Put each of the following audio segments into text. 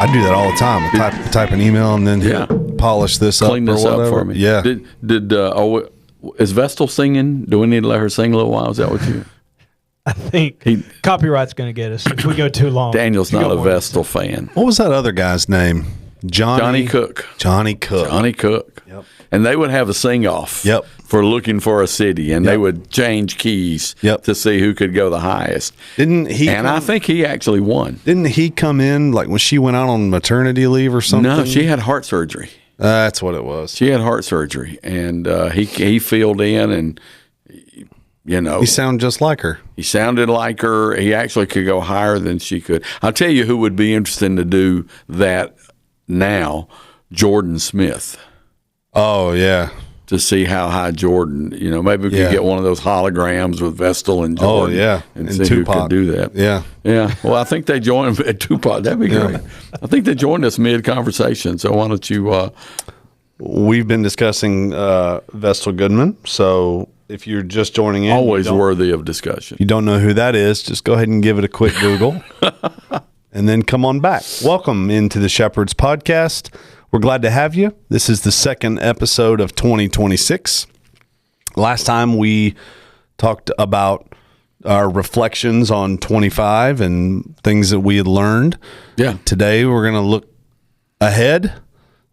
I do that all the time. I type an email and then polish this up. Clean this up for me. Yeah. Is Vestal singing? Do we need to let her sing a little while? Is that what you? I think copyright's going to get us if we go too long. Daniel's not a Vestal fan. What was that other guy's name? Johnny Cook. Johnny Cook. Yep. And they would have a sing-off for looking for a city, and they would change keys to see who could go the highest. Didn't he? And I think he actually won. Didn't he come in like when she went out on maternity leave or something? No, she had heart surgery. That's what it was. She had heart surgery, and he filled in, and he sounded just like her. He sounded like her. He actually could go higher than she could. I'll tell you who would be interesting to do that now, Jordan Smith. Oh, yeah. To see how high Jordan, maybe we could get one of those holograms with Vestal and Jordan. Oh, yeah. And see Tupac. Who could do that. Yeah. Yeah. Well, I think they joined at Tupac. That'd be great. I think they joined us mid-conversation, so why don't you... We've been discussing Vestal Goodman, so if you're just joining in... Always worthy of discussion. You don't know who that is, just go ahead and give it a quick Google. And then come on back. Welcome into the Shepherds Podcast. We're glad to have you. This is the second episode of 2026. Last time we talked about our reflections on 25 and things that we had learned. Yeah. Today we're going to look ahead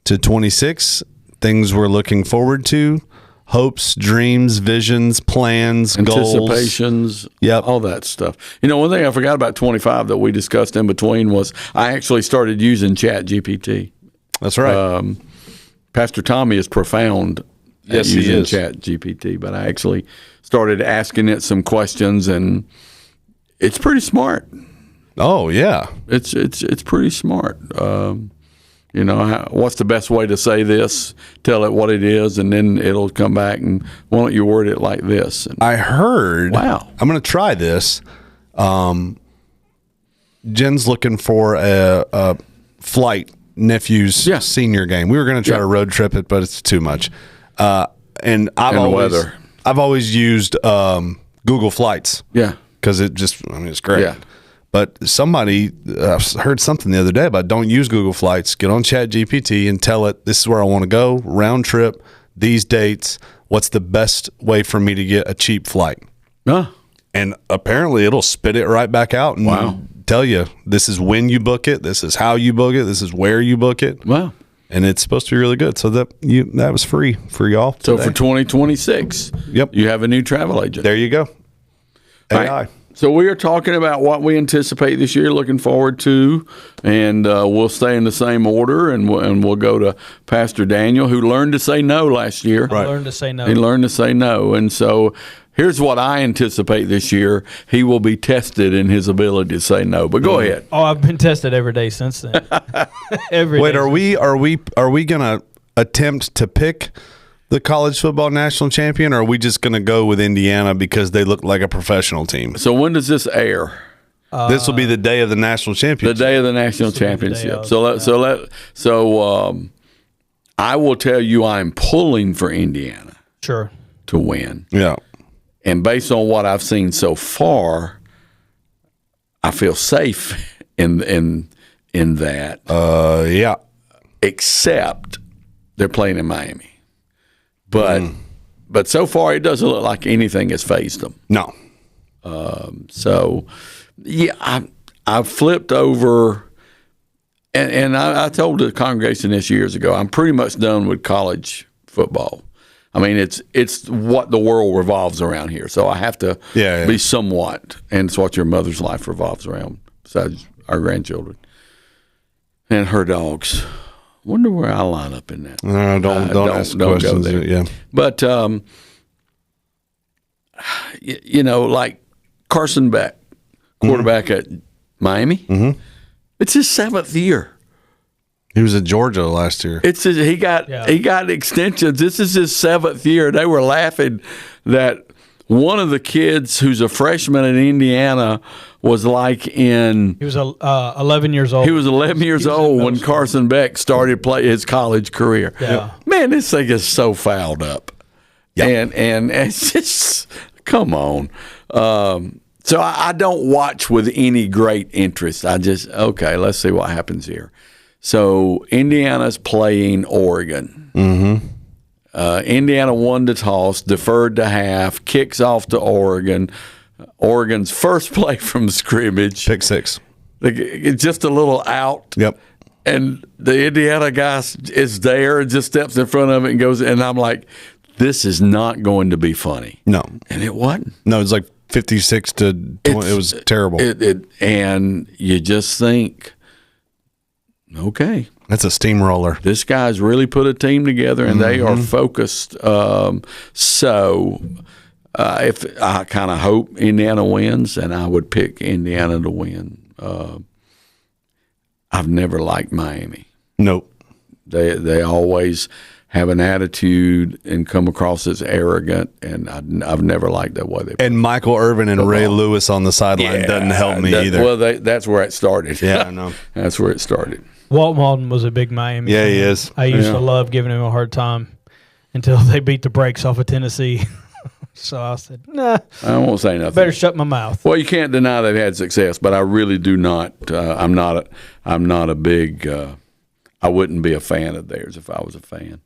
to 26, things we're looking forward to, hopes, dreams, visions, plans, anticipations, goals. All that stuff. One thing I forgot about 25 that we discussed in between was I actually started using Chat GPT. That's right. Pastor Tommy is profound at using Chat GPT, but I actually started asking it some questions, and it's pretty smart. Oh, yeah. It's pretty smart. What's the best way to say this? Tell it what it is, and then it'll come back and why don't you word it like this? And I heard. Wow. I'm going to try this. Jen's looking for a flight. Nephew's senior game. We were going to try to road trip it, but it's too much. And I've always used Google Flights. Yeah, because it's great. Yeah. But somebody heard something the other day about don't use Google Flights. Get on Chat GPT and tell it this is where I want to go, round trip, these dates. What's the best way for me to get a cheap flight? And apparently it'll spit it right back out and tell you this is when you book it, this is how you book it, this is where you book it. Wow. And it's supposed to be really good. So that was free for y'all today. So for 2026, you have a new travel agent. There you go. AI. Right. So we are talking about what we anticipate this year, looking forward to, and we'll stay in the same order, and we'll go to Pastor Daniel, who learned to say no last year. Right. Learned to say no. He learned to say no, and so here's what I anticipate this year. He will be tested in his ability to say no. But go ahead. Oh, I've been tested every day since then. Wait, are we going to attempt to pick the college football national champion, or are we just going to go with Indiana because they look like a professional team? So when does this air? This will be the day of the national championship. The day of the national championship. So I will tell you I'm pulling for Indiana. Sure. To win. Yeah. And based on what I've seen so far, I feel safe in that. Yeah. Except they're playing in Miami. But so far it doesn't look like anything has fazed them. No. I flipped over, and I told the congregation this years ago, I'm pretty much done with college football. I mean, it's what the world revolves around here, so I have to be somewhat, and it's what your mother's life revolves around, besides our grandchildren and her dogs. Wonder where I line up in that. No, don't ask questions. Go there. Yeah, but like Carson Beck, quarterback at Miami. It's his 7th year. He was at Georgia last year. He got extensions. This is his 7th year. They were laughing that one of the kids who's a freshman in Indiana was like he was 11 years old. He was 11 years old when Carson Beck started his college career. Yeah. Man, this thing is so fouled up. Yep. And it's just, come on. So I don't watch with any great interest. I just, okay, let's see what happens here. So Indiana's playing Oregon. Indiana won the toss, deferred to half, kicks off to Oregon. Oregon's first play from scrimmage. Pick six. It's just a little out. Yep. And the Indiana guy is there and just steps in front of it and goes, and I'm like, this is not going to be funny. No. And it wasn't. No, it was like 56 to 20. It was terrible. And you just think, okay. That's a steamroller. This guy's really put a team together, and they are focused. If I kind of hope Indiana wins, and I would pick Indiana to win. I've never liked Miami. Nope. They always have an attitude and come across as arrogant, and I've never liked that way they play. And Michael Irvin and Ray Lewis on the sideline doesn't help me either. Well, that's where it started. Yeah, I know. That's where it started. Walt Malden was a big Miami fan. He is. I used to love giving him a hard time until they beat the brakes off of Tennessee. So I said, nah. I won't say nothing. Better shut my mouth. Well, you can't deny they've had success, but I really do not. I'm not a big. I wouldn't be a fan of theirs if I was a fan.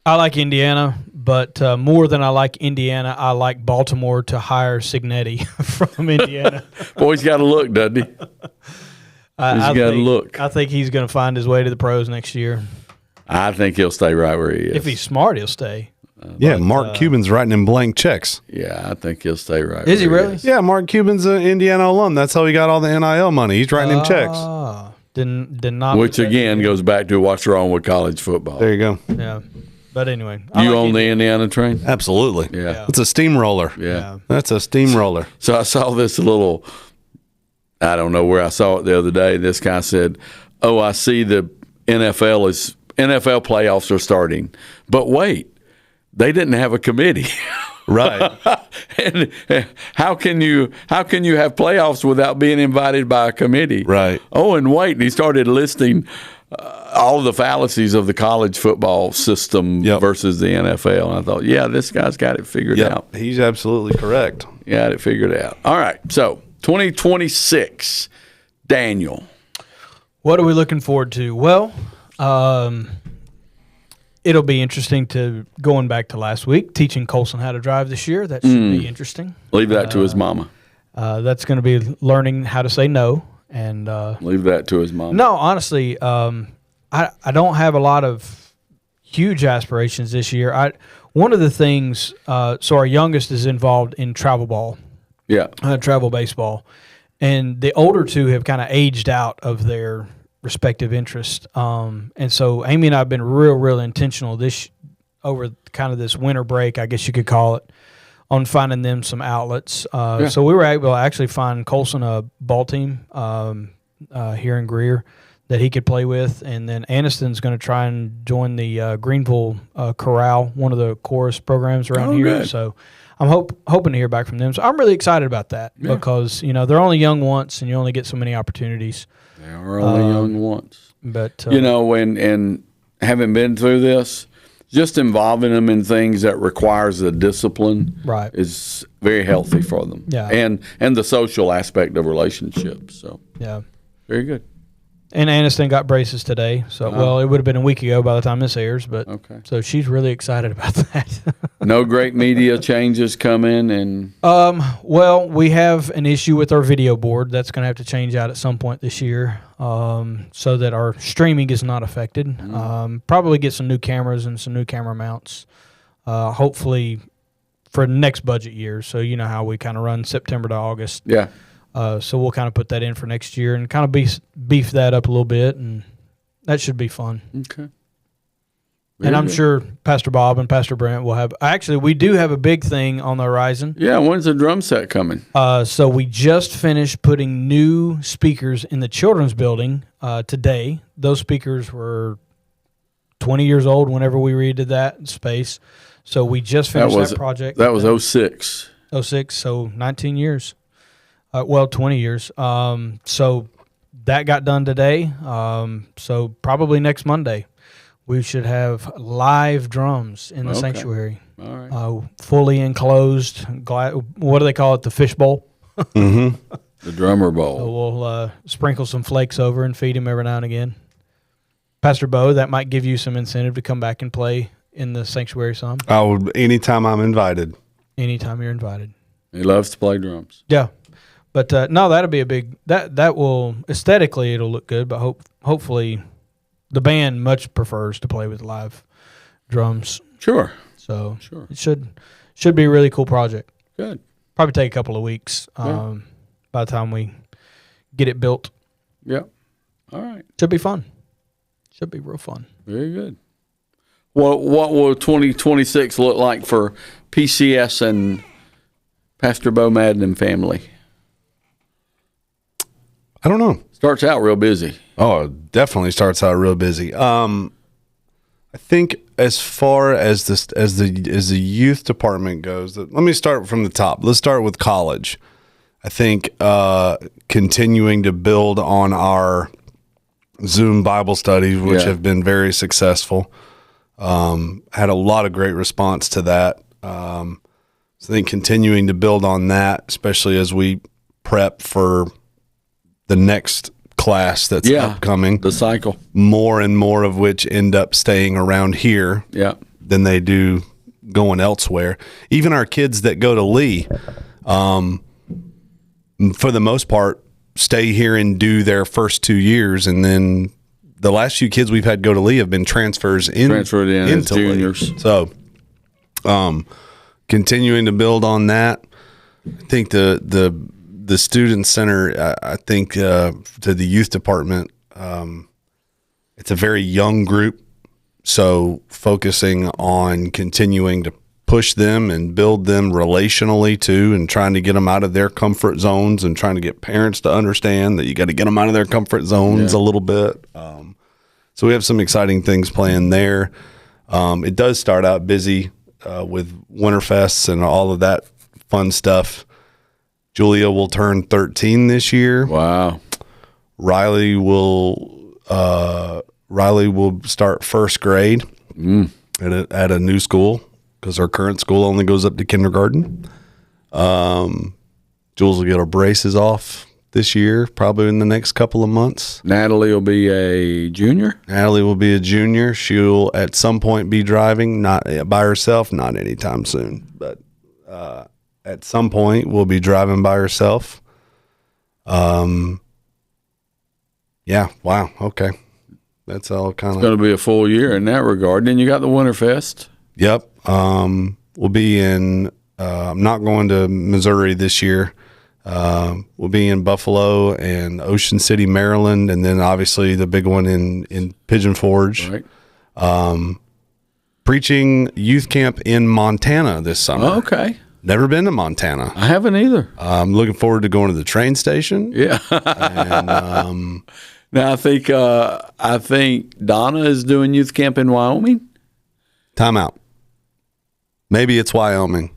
I like Indiana, but more than I like Indiana, I like Baltimore to hire Signetti from Indiana. Boy, he's got to look, doesn't he? He's got to look. I think he's going to find his way to the pros next year. I think he'll stay right where he is. If he's smart, he'll stay. Mark Cuban's writing him blank checks. Yeah, I think he'll stay right. Is he really? Yeah, Mark Cuban's an Indiana alum. That's how he got all the NIL money. He's writing him checks. Did not. Which again goes back to what's wrong with college football. There you go. Yeah, but anyway, You own the Indiana train? Absolutely. Yeah. It's a steamroller. Yeah. That's a steamroller. So I saw this little. I don't know where I saw it the other day. This guy said, "Oh, I see the NFL playoffs are starting, but wait, they didn't have a committee." Right. And how can you have playoffs without being invited by a committee? Right. Oh, and wait, and he started listing all the fallacies of the college football system versus the NFL. And I thought, yeah, this guy's got it figured out. He's absolutely correct. Got it figured out. All right, so 2026, Daniel. What are we looking forward to? Well, it'll be interesting to going back to last week, teaching Colson how to drive this year. That should be interesting. Leave that to his mama. That's going to be learning how to say no. And leave that to his mama. No, honestly, I don't have a lot of huge aspirations this year. One of the things, so our youngest is involved in travel ball. Yeah. Travel baseball. And the older two have kind of aged out of their respective interests. And so Amy and I have been real intentional over kind of this winter break, I guess you could call it, on finding them some outlets. So we were able to actually find Colson a ball team here in Greer that he could play with. And then Aniston's going to try and join the Greenville Chorale, one of the chorus programs around here. Good. So I'm hoping to hear back from them. So I'm really excited about that because, they're only young once and you only get so many opportunities. They are only young once. But and having been through this, just involving them in things that requires the discipline is very healthy for them. Yeah. And the social aspect of relationships. So yeah. Very good. And Aniston got braces today. So well, it would have been a week ago by the time this airs, but so she's really excited about that. No great media changes coming and well, we have an issue with our video board that's going to have to change out at some point this year, so that our streaming is not affected. Probably get some new cameras and some new camera mounts. Hopefully for the next budget year. So you know how we kind of run September to August. Yeah. So we'll kind of put that in for next year and kind of beef that up a little bit, and that should be fun. Okay. And I'm sure Pastor Bob and Pastor Brent will have. Actually, we do have a big thing on the horizon. Yeah, when's the drum set coming? So we just finished putting new speakers in the children's building today. Those speakers were 20 years old whenever we redid that space. So we just finished that project. That was 06. 06, so 19 years. 20 years. So that got done today. So probably next Monday, we should have live drums in the sanctuary. All right. Fully enclosed. What do they call it? The fish bowl. The drummer bowl. So we'll sprinkle some flakes over and feed him every now and again. Pastor Bo, that might give you some incentive to come back and play in the sanctuary some. Anytime I'm invited. Anytime you're invited. He loves to play drums. Yeah. But no, that'll be a big that will aesthetically it'll look good, but hopefully the band much prefers to play with live drums. Sure. So it should be a really cool project. Good. Probably take a couple of weeks by the time we get it built. Yep. All right. Should be fun. Should be real fun. Very good. What will 2026 look like for PCS and Pastor Bo Madden and family? I don't know. Starts out real busy. Oh, it definitely starts out real busy. I think as far as the youth department goes, let me start from the top. Let's start with college. I think continuing to build on our Zoom Bible studies, which have been very successful. Had a lot of great response to that. So I think continuing to build on that, especially as we prep for the next class that's upcoming. The cycle. More and more of which end up staying around here than they do going elsewhere. Even our kids that go to Lee, for the most part, stay here and do their first 2 years, and then the last few kids we've had go to Lee have been transferred in into juniors. Lee. So, continuing to build on that. I think the student center, I think to the youth department, it's a very young group, so focusing on continuing to push them and build them relationally too, and trying to get them out of their comfort zones and trying to get parents to understand that you got to get them out of their comfort zones a little bit. So we have some exciting things planned there. It does start out busy with Winterfests and all of that fun stuff. Julia will turn 13 this year. Wow. Riley will start first grade at a new school, because our current school only goes up to kindergarten. Jules will get her braces off this year, probably in the next couple of months. Natalie will be a junior? Natalie will be a junior. She'll at some point be driving, not by herself, not anytime soon, but at some point will be driving by herself. Yeah, wow, okay. That's all kind of... It's going to be a full year in that regard. Then you got the Winterfest. Yep. We'll be in, I'm not going to Missouri this year. We'll be in Buffalo and Ocean City, Maryland, and then obviously the big one in Pigeon Forge. Right. Preaching youth camp in Montana this summer. Okay. Never been to Montana. I haven't either. I'm looking forward to going to the train station. Yeah. And, now I think Donna is doing youth camp in Wyoming. Time out. Maybe it's Wyoming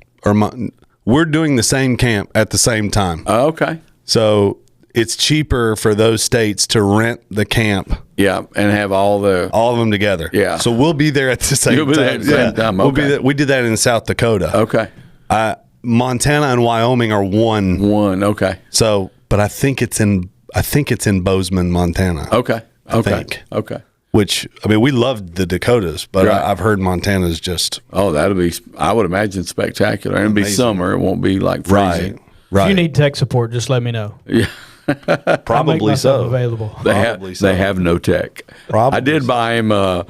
we're doing the same camp at the same time. Okay. So it's cheaper for those states to rent the camp. Yeah, and have all of them together. Yeah. So we'll be there at the same time. You'll be there at the same time. Okay. We'll be there. We did that in South Dakota. Okay. Montana and Wyoming are one. Okay. So, but I think it's in Bozeman, Montana. Okay. I think. Okay. Which, I mean, we loved the Dakotas, but right. I've heard Montana's just... Oh, that'll be, I would imagine, spectacular. And it'll be summer. It won't be like freezing. Right. If you need tech support, just let me know. Yeah. Probably so. Available. They have no tech. Probably I did buy him a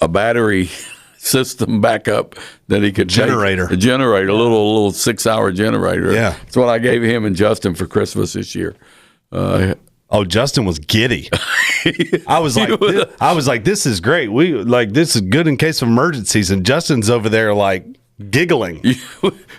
battery system backup that he could generator. A generator, a little 6-hour generator. Yeah. That's what I gave him and Justin for Christmas this year. Justin was giddy. I was like, this is great. This is good in case of emergencies. And Justin's over there like giggling.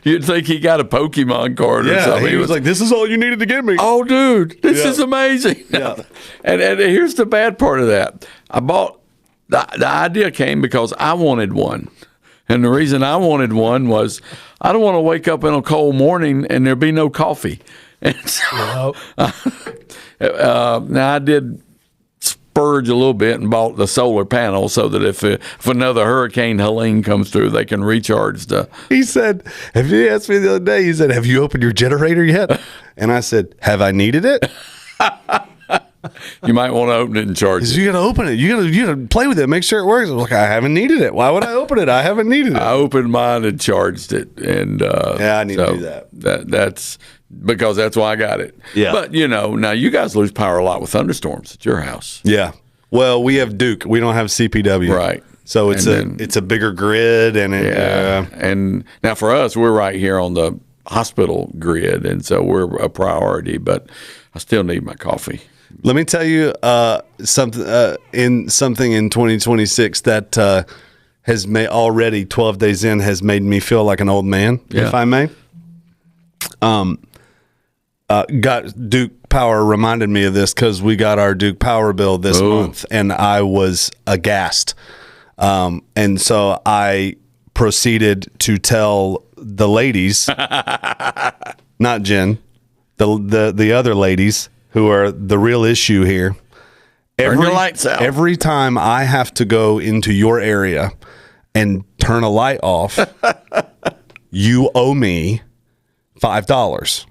You'd think he got a Pokemon card or something. He was like, this is all you needed to give me. Oh, dude, this is amazing. Yeah. And here's the bad part of that. I bought, the idea came because I wanted one. And the reason I wanted one was I don't want to wake up in a cold morning and there be no coffee. And so, now I did spurge a little bit and bought the solar panel so that if another Hurricane Helene comes through, they can recharge the... He said, if you asked me the other day, he said, have you opened your generator yet? And I said, have I needed it? You might want to open it and charge it. You got to open it. You got to play with it. Make sure it works. I'm like, I haven't needed it. Why would I open it? I haven't needed it. I opened mine and charged it, and I need to do that. That's because that's why I got it. Yeah. But now you guys lose power a lot with thunderstorms at your house. Yeah. Well, we have Duke. We don't have CPW. Right. So it's a bigger grid, and and now for us, we're right here on the hospital grid, and so we're a priority. But I still need my coffee. Let me tell you something in 2026 that has made already 12 days in has made me feel like an old man, if I may. Got Duke Power reminded me of this because we got our Duke Power bill this month, and I was aghast. And so I proceeded to tell the ladies, not Jen, the other ladies who are the real issue here. Turn your lights out. Every time I have to go into your area and turn a light off, you owe me $5.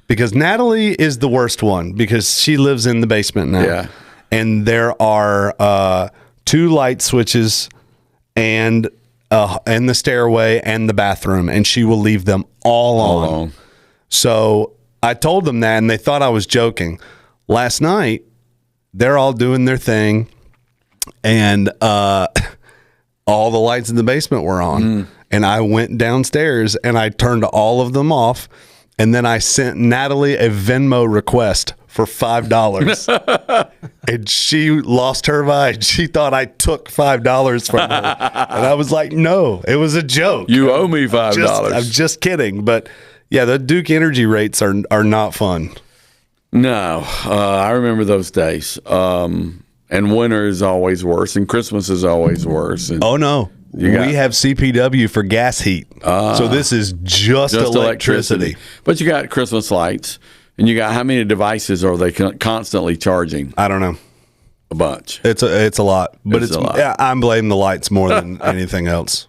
Because Natalie is the worst one because she lives in the basement now. Yeah. And there are 2 light switches and the stairway and the bathroom, and she will leave them all on. So I told them that, and they thought I was joking. Last night, they're all doing their thing, and all the lights in the basement were on. And I went downstairs, and I turned all of them off, and then I sent Natalie a Venmo request for $5. And she lost her mind. She thought I took $5 from her. And I was like, no, it was a joke. You owe me $5. I'm just kidding. But yeah, the Duke energy rates are not fun. No, I remember those days. And winter is always worse, and Christmas is always worse. And oh, no. We have CPW for gas heat. So this is just electricity. But you got Christmas lights. And you got how many devices are they constantly charging? I don't know. A bunch. It's a lot. But it's a lot. Yeah, I'm blaming the lights more than anything else.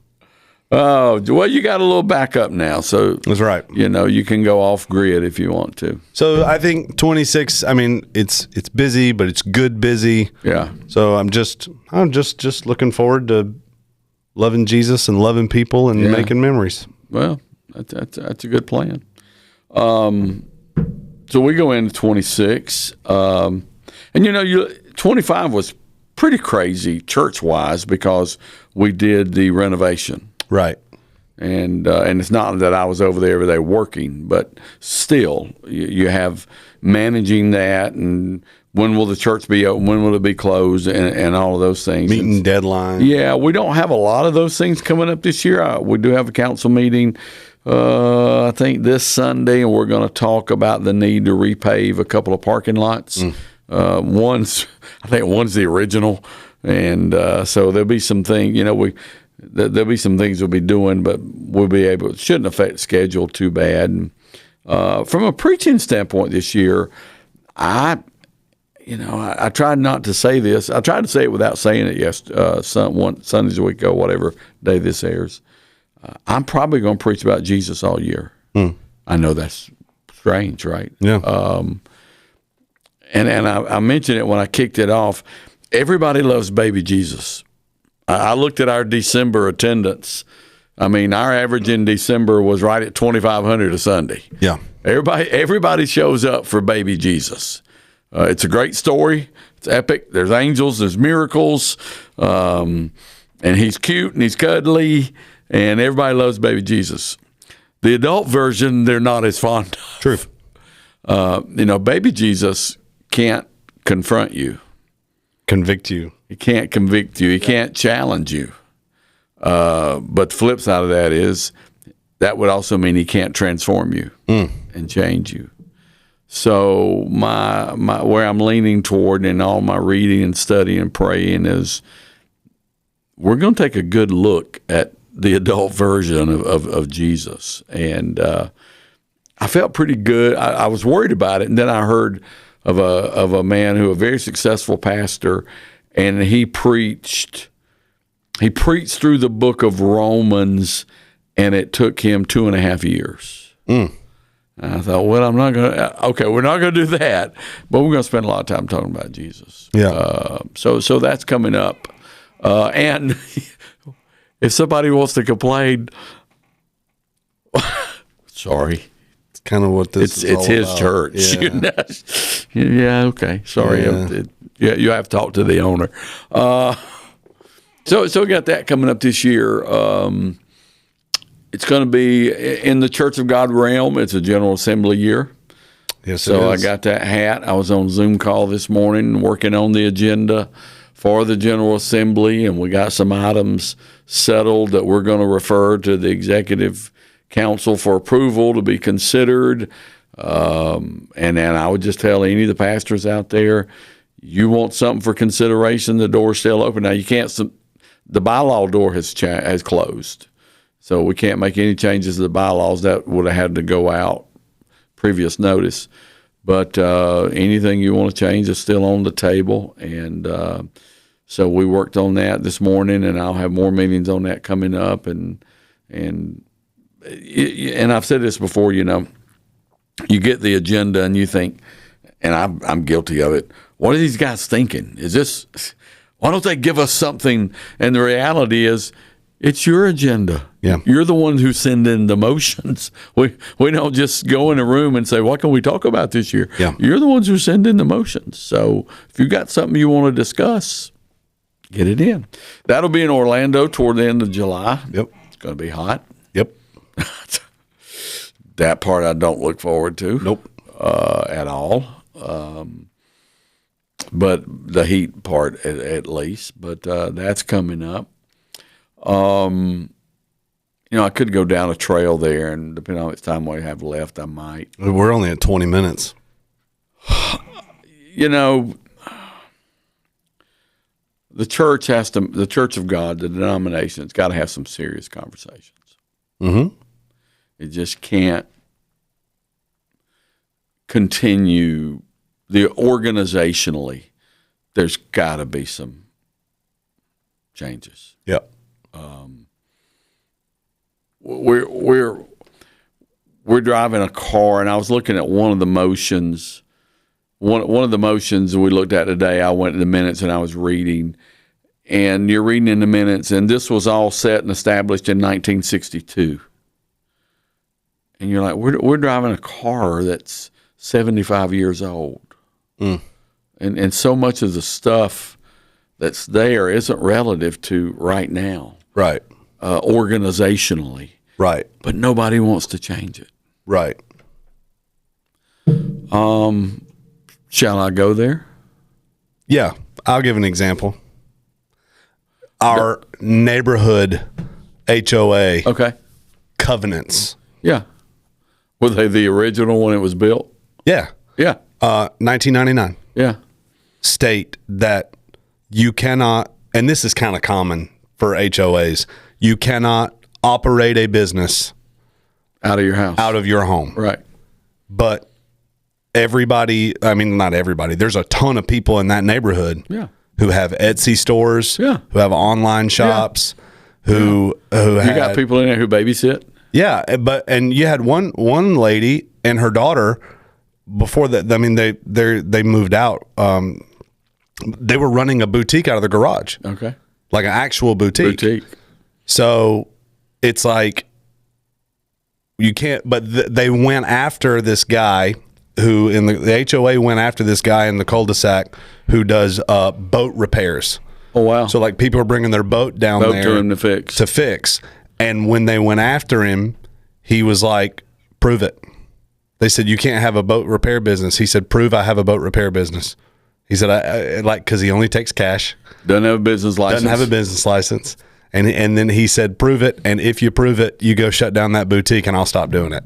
Oh, well, you got a little backup now. So that's right. You can go off grid if you want to. So I think 26, I mean, it's busy, but it's good busy. Yeah. So I'm just looking forward to loving Jesus and loving people and making memories. Well, that's a good plan. So we go into 26, and 25 was pretty crazy church-wise because we did the renovation, right? And it's not that I was over there every day working, but still, you have managing that, and when will the church be open, when will it be closed, and all of those things. Meeting deadline. Yeah, we don't have a lot of those things coming up this year. We do have a council meeting. I think this Sunday, and we're going to talk about the need to repave a couple of parking lots. I think one's the original, and so there'll be some things. There'll be some things we'll be doing, but we'll be able. It shouldn't affect the schedule too bad. And, from a preaching standpoint, this year, I tried not to say this. I tried to say it without saying it. Sundays a week ago, whatever day this airs. I'm probably going to preach about Jesus all year. I know that's strange, right? Yeah. And I mentioned it when I kicked it off. Everybody loves baby Jesus. I looked at our December attendance. I mean, our average in December was right at 2,500 a Sunday. Yeah. Everybody shows up for baby Jesus. It's a great story. It's epic. There's angels. There's miracles. And he's cute and he's cuddly. And everybody loves baby Jesus. The adult version, they're not as fond of. True. Baby Jesus can't confront you. Convict you. He can't convict you. He can't challenge you. But the flip side of that is that would also mean he can't transform you and change you. So my where I'm leaning toward in all my reading and studying and praying is we're going to take a good look at the adult version of Jesus. And I felt pretty good. I was worried about it. And then I heard of a man a very successful pastor, and he preached through the book of Romans, and it took him 2.5 years. And And I thought, well, I'm not going to. Okay, we're not going to do that, but we're going to spend a lot of time talking about Jesus. Yeah. So that's coming up, and if somebody wants to complain, sorry. Kind of what this It's is his all about. church. Yeah. Yeah, okay. Sorry. Yeah. You have to talk to the owner. So we got that coming up this year. It's going to be in the Church of God realm. It's a General Assembly year. Yes, So it I is. got that hat. I was on Zoom call this morning working on the agenda for the General Assembly, and we got some items settled that we're going to refer to the Executive Council for approval to be considered. And then I would just tell any of the pastors out there, you want something for consideration, the door's still open. Now, you can't, the bylaw door has closed. So we can't make any changes to the bylaws. That would have had to go out previous notice. But anything you want to change is still on the table. And so we worked on that this morning, and I'll have more meetings on that coming up. And I've said this before, you get the agenda and you think, and I'm guilty of it, what are these guys thinking? Why don't they give us something? And the reality is, it's your agenda. Yeah. You're the one who send in the motions. We don't just go in a room and say, what can we talk about this year? Yeah. You're the ones who send in the motions. So if you've got something you want to discuss, get it in. That'll be in Orlando toward the end of July. Yep. It's going to be hot. Yep. That part I don't look forward to. Nope. At all. But the heat part at least. But that's coming up. I could go down a trail there, and depending on how much time we have left, I might. We're only at 20 minutes. The church the Church of God, the denomination, it's got to have some serious conversations. Mm-hmm. It just can't continue organizationally. There's got to be some changes. Yep. We're driving a car, and I was looking at one of the motions. One of the motions we looked at today, I went to the minutes and I was reading, and you're reading in the minutes, and this was all set and established in 1962. And you're like, we're driving a car that's 75 years old. Mm. And so much of the stuff that's there isn't relative to right now. Right. Organizationally. Right. But nobody wants to change it. Right. Shall I go there? Yeah. I'll give an example. Our neighborhood HOA Okay. covenants. Yeah. Were they the original when it was built? Yeah. Yeah. 1999 Yeah. state that you cannot, and this is kind of common for HOAs, you cannot operate a business Out of your house. out of your home. Right. But everybody, I mean, not everybody, there's a ton of people in that neighborhood Yeah. who have Etsy stores, Yeah. who have online shops, who You had, got people in there who babysit? yeah, and you had one lady and her daughter before that. I mean, they moved out. They were running a boutique out of the garage, Okay. like an actual boutique. Boutique. So it's like you can't. But they went after this guy who in the HOA went after this guy in the cul-de-sac who does boat repairs. Oh, wow. So like people are bringing their boat down Boat there to him to fix. And when they went after him, he was like, "Prove it." They said, "You can't have a boat repair business." He said, "Prove I have a boat repair business." He said, "I like because he only takes cash, Doesn't have a business license. doesn't have a business license." And then he said, "Prove it, and if you prove it, you go shut down that boutique, and I'll stop doing it."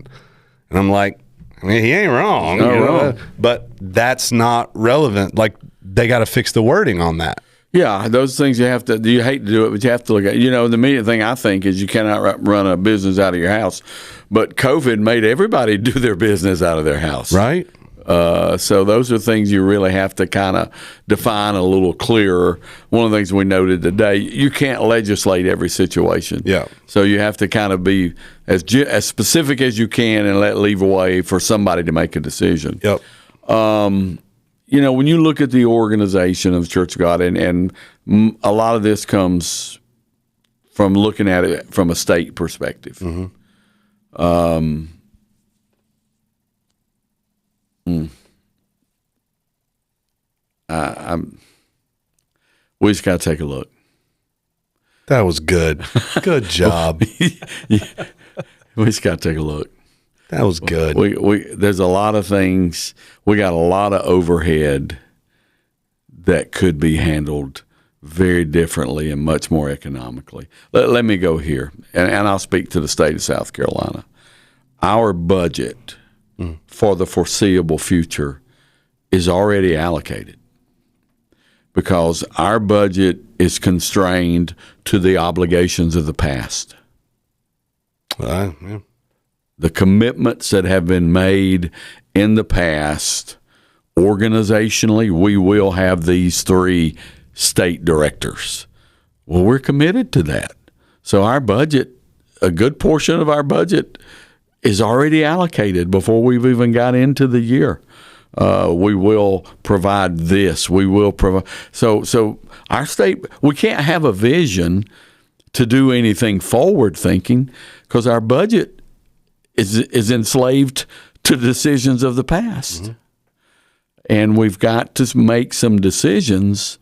And I'm like, I mean, he ain't wrong, Not wrong. but that's not relevant. Like they got to fix the wording on that. Yeah, those things you hate to do it, but you have to look at. The immediate thing I think is you cannot run a business out of your house. But COVID made everybody do their business out of their house. Right. So those are things you really have to kind of define a little clearer. One of the things we noted today, you can't legislate every situation. Yeah. So you have to kind of be as specific as you can and let leeway for somebody to make a decision. Yep. You know, when you look at the organization of the Church of God, and a lot of this comes from looking at it from a state perspective. We just got to take a look. That was good. Good job. We just got to take a look. That was good. There's a lot of things. We got a lot of overhead that could be handled very differently and much more economically. Let me go here, and I'll speak to the state of South Carolina. Our budget for the foreseeable future is already allocated because our budget is constrained to the obligations of the past. Yeah. The commitments that have been made in the past, organizationally, we will have these 3 state directors. Well, we're committed to that. So our budget, a good portion of our budget is already allocated before we've even got into the year. We will provide this. We will provide. So our state, we can't have a vision to do anything forward thinking because our budget is enslaved to decisions of the past. And we've got to make some decisions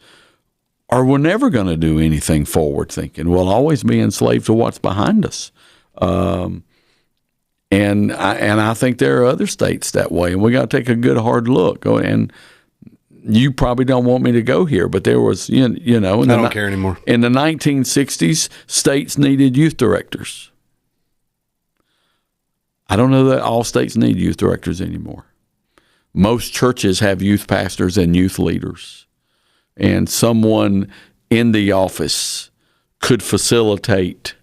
or we're never going to do anything forward thinking. We'll always be enslaved to what's behind us. And I think there are other states that way, and we got to take a good hard look. And you probably don't want me to go here, but there was, you know, I don't care anymore. In the 1960s, states needed youth directors. I don't know that all states need youth directors anymore. Most churches have youth pastors and youth leaders, and someone in the office could facilitate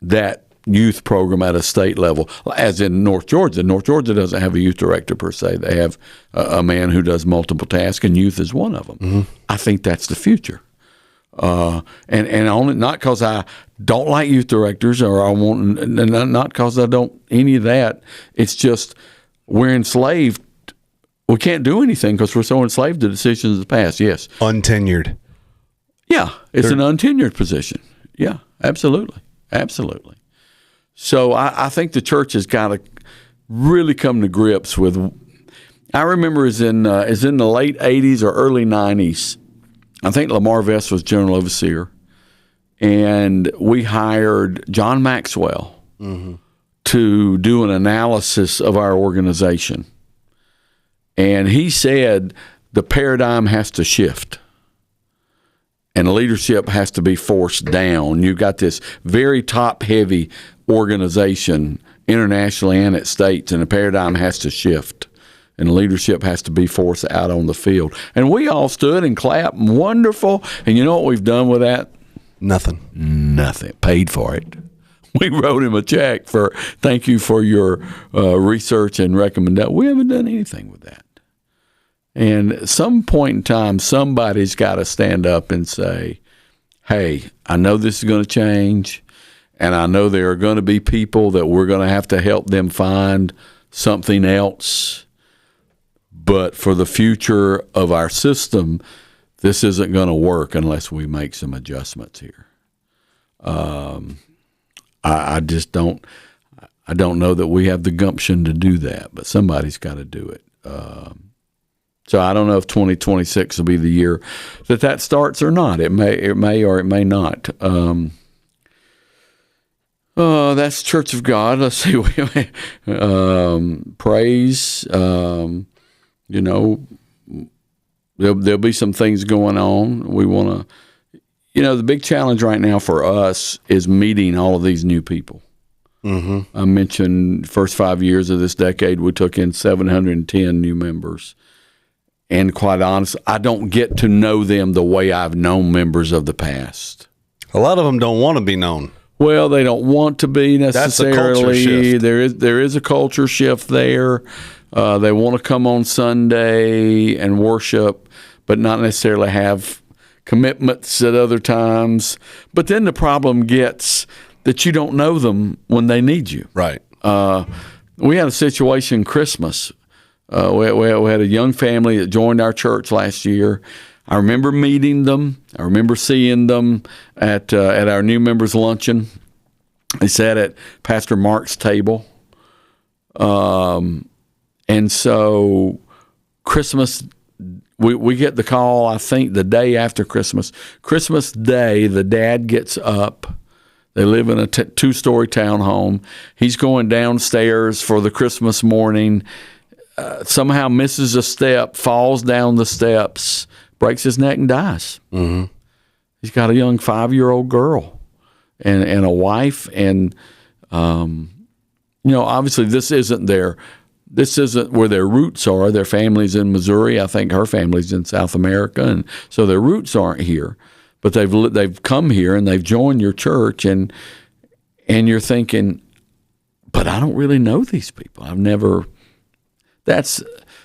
that youth program at a state level, as in North Georgia. North Georgia doesn't have a youth director per se. They have a man who does multiple tasks, and youth is one of them. I think that's the future. And only not because I don't like youth directors or I want, not because I don't any of that. It's just we're enslaved. We can't do anything because we're so enslaved to decisions of the past. Yes, Untenured. yeah, it's an untenured position. Yeah, absolutely. So I think the church has got to really come to grips with. I remember is in the late '80s or early '90s. I think Lamar Vest was general overseer, and we hired John Maxwell to do an analysis of our organization. And he said the paradigm has to shift, and leadership has to be forced down. You've got this very top-heavy organization internationally and at states, and the paradigm has to shift. And leadership has to be forced out on the field. And we all stood and clapped, wonderful. And you know what we've done with that? Nothing. Nothing. Paid for it. We wrote him a check for thank you for your research and recommendation. We haven't done anything with that. And at some point in time, somebody's got to stand up and say, hey, I know this is going to change, and I know there are going to be people that we're going to help them find something else. But for the future of our system, this isn't going to work unless we make some adjustments here. I just don't. I don't know that we have the gumption to do that, but somebody's got to do it. So I don't know if 2026 will be the year that starts or not. It may or it may not. That's Church of God. Let's see. Praise. You know, there'll be some things going on. We want to, the big challenge right now for us is meeting all of these new people. Mm-hmm. I mentioned first 5 years of this decade, we took in 710 new members. And quite honestly, I don't get to know them the way I've known members of the past. A lot of them don't want to be known. Well, they don't want to be necessarily. That's a culture shift. There is a culture shift there. They want to come on Sunday and worship, but not necessarily have commitments at other times. But then the problem gets that you don't know them when they need you. Right. We had a situation Christmas. We had a young family that joined our church last year. I remember meeting them. I remember seeing them at our new members luncheon. They sat at Pastor Mark's table. And so Christmas, we get the call, I think, the day after Christmas. Christmas Day, the dad gets up. They live in a two-story townhome. He's going downstairs for the Christmas morning, somehow misses a step, falls down the steps, breaks his neck and dies. Mm-hmm. He's got a young 5-year-old girl and a wife. And, obviously this isn't where their roots are. Their family's in Missouri. I think her family's in South America. And so their roots aren't here. But they've come here and they've joined your church, and you're thinking, but I don't really know these people. I've never. That's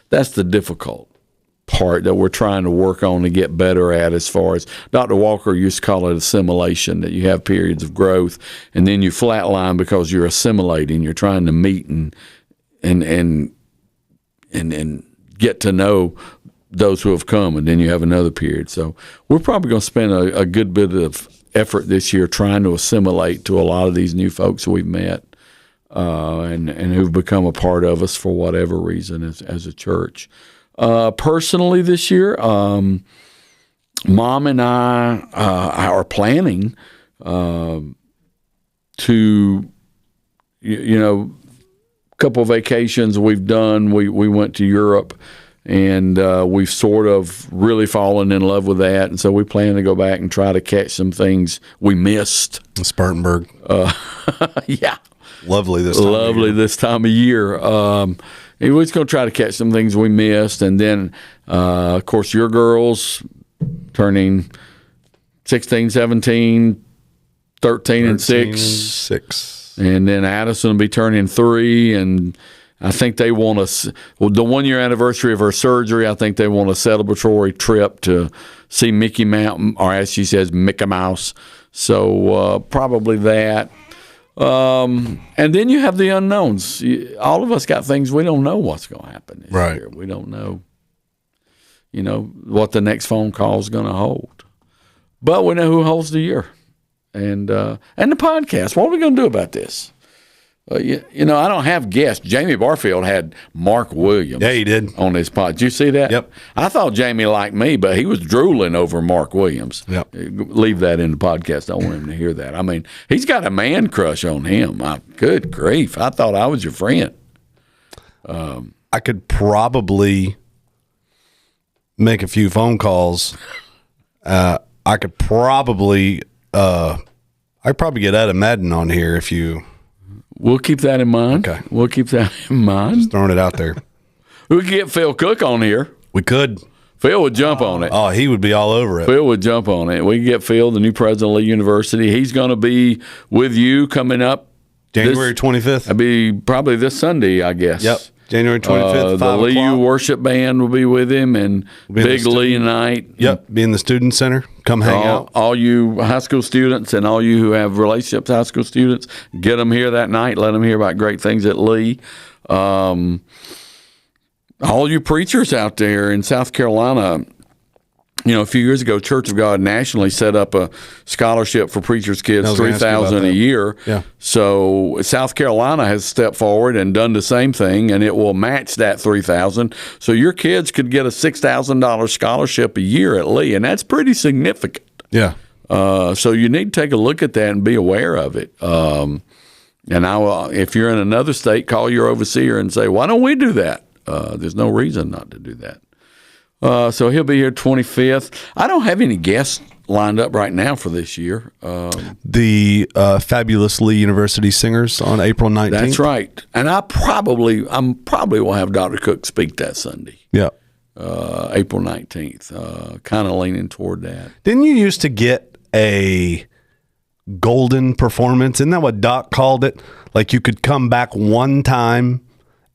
the difficult part that we're trying to work on to get better at. As far as Dr. Walker used to call it assimilation, that you have periods of growth and then you flatline because you're assimilating. You're trying to meet and get to know those who have come, and then you have another period. So we're probably going to spend a good bit of effort this year trying to assimilate to a lot of these new folks we've met and who've become a part of us for whatever reason as a church. Personally this year, Mom and I are planning to, a couple of vacations we've done. We went to Europe. And we've sort of really fallen in love with that. And so we plan to go back and try to catch some things we missed. Spartanburg. Yeah. Lovely this time of year. We're just going to try to catch some things we missed. And then, of course, your girls turning 16, 17, 13 and 6. And then Addison will be turning 3. And I think they want the 1-year anniversary of her surgery. I think they want a celebratory trip to see Mickey Mouse, or as she says, Mickey Mouse. So probably that. And then you have the unknowns. All of us got things we don't know what's going to happen this year. We don't know, what the next phone call is going to hold. But we know who holds the year, and the podcast. What are we going to do about this? I don't have guests. Jamie Barfield had Mark Williams. Yeah, he did. On his pod. Did you see that? Yep. I thought Jamie liked me, but he was drooling over Mark Williams. Yep. Leave that in the podcast. I don't want him to hear that. I mean, he's got a man crush on him. Good grief. I thought I was your friend. I could probably make a few phone calls. I could probably get Adam Madden on here if you... We'll keep that in mind. Okay. We'll keep that in mind. Just throwing it out there. We could get Phil Cook on here. We could. Phil would jump on it. Oh, he would be all over it. Phil would jump on it. We could get Phil, the new president of Lee University. He's going to be with you coming up. January 25th. That'd be probably this Sunday, I guess. Yep. January 25th, 5 The Lee U o'clock. worship band will be with him, and Big Lee night. Yep. Be in the student center. Come hang out. All you high school students and all you who have relationships, high school students, get them here that night. Let them hear about great things at Lee. All you preachers out there in South Carolina, a few years ago, Church of God nationally set up a scholarship for preachers' kids, $3,000 a year. Yeah. So South Carolina has stepped forward and done the same thing, and it will match that $3,000. So your kids could get a $6,000 scholarship a year at Lee, and that's pretty significant. Yeah. So you need to take a look at that and be aware of it. And I will, if you're in another state, call your overseer and say, "Why don't we do that?" There's no reason not to do that. So he'll be here 25th. I don't have any guests lined up right now for this year. The Fabulous Lee University Singers on April 19th. That's right. And I'm probably will have Dr. Cook speak that Sunday. Yeah. April 19th. Kind of leaning toward that. Didn't you used to get a golden performance? Isn't that what Doc called it? Like you could come back one time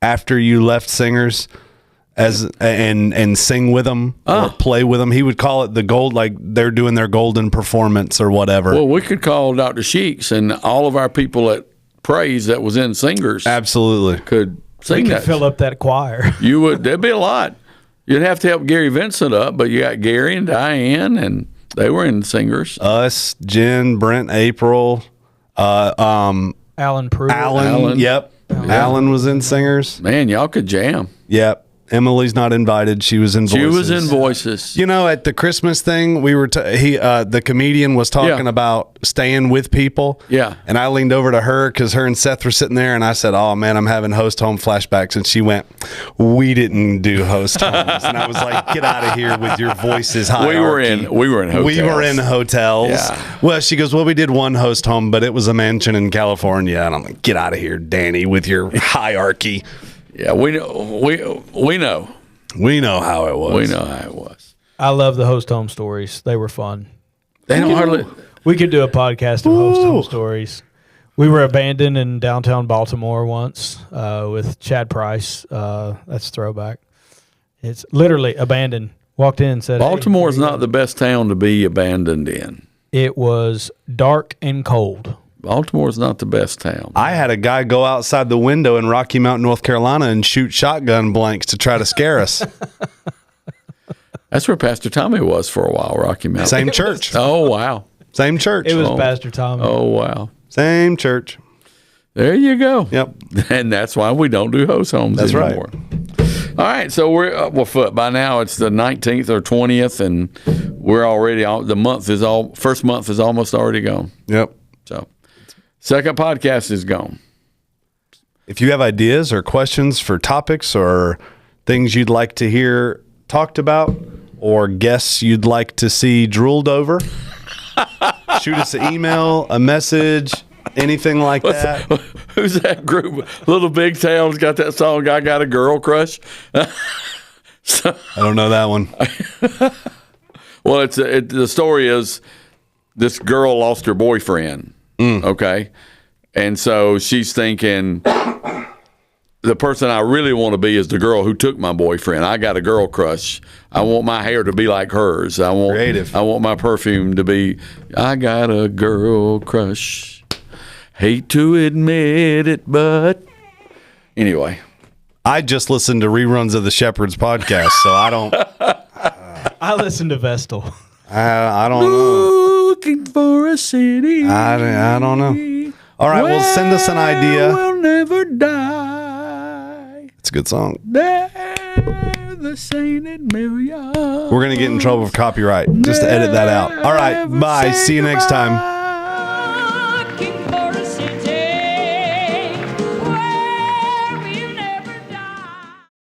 after you left singers and sing with them or play with them? He would call it the gold, like they're doing their golden performance or whatever. Well, we could call Dr. Sheeks and all of our people at Praise that was in singers Absolutely. could sing We could that. fill up that choir. You would. There'd be a lot. You'd have to help Gary Vincent up, but you got Gary and Diane, and they were in singers. Us, Jen, Brent, April, Alan Pruitt. Alan. Yep. Alan was in singers. Man, y'all could jam. Yep. Emily's not invited. She was in Voices. She was in Voices. You know, at the Christmas thing, we were the comedian was talking about staying with people. Yeah. And I leaned over to her because her and Seth were sitting there, and I said, "Oh man, I'm having host home flashbacks." And she went, "We didn't do host homes." And I was like, "Get out of here with your Voices hierarchy." We were in hotels. We were in hotels. Yeah. Well, she goes, "Well, we did one host home, but it was a mansion in California." And I'm like, "Get out of here, Danny, with your hierarchy." Yeah, we know. We know. We know how it was. We know how it was. I love the host home stories. They were fun. They don't hardly. We could do a podcast of host home stories. We were abandoned in downtown Baltimore once with Chad Price. That's throwback. It's literally abandoned. Walked in and said, Baltimore is "Hey, not the best town to be abandoned in. It was dark and cold. Baltimore is not the best town. I had a guy go outside the window in Rocky Mount, North Carolina, and shoot shotgun blanks to try to scare us. That's where Pastor Tommy was for a while, Rocky Mountain. Same church. Oh, wow. Same church. It was Pastor Tommy. Oh, wow. Same church. There you go. Yep. And that's why we don't do host homes That's right. anymore. All right, so we're by now it's the 19th or 20th, and we're already first month is almost already gone. Yep. So second podcast is gone. If you have ideas or questions for topics or things you'd like to hear talked about or guests you'd like to see drooled over, shoot us an email, a message, anything like that. Who's that group? Little Big Town's got that song, I Got a Girl Crush. So, I don't know that one. well, the story is this girl lost her boyfriend. Okay. And so she's thinking, the person I really want to be is the girl who took my boyfriend. I got a girl crush. I want my hair to be like hers. Creative. I want my perfume to be, I got a girl crush. Hate to admit it, but anyway. I just listened to reruns of the Shepherd's podcast, so I don't. I listened to Vestal. I don't know. Looking for a city. I don't know. All right, well, send us an idea. Will never die. It's a good song. There, the sainted million. We're going to get in trouble for copyright. Just to edit that out. All right, bye. See you next time.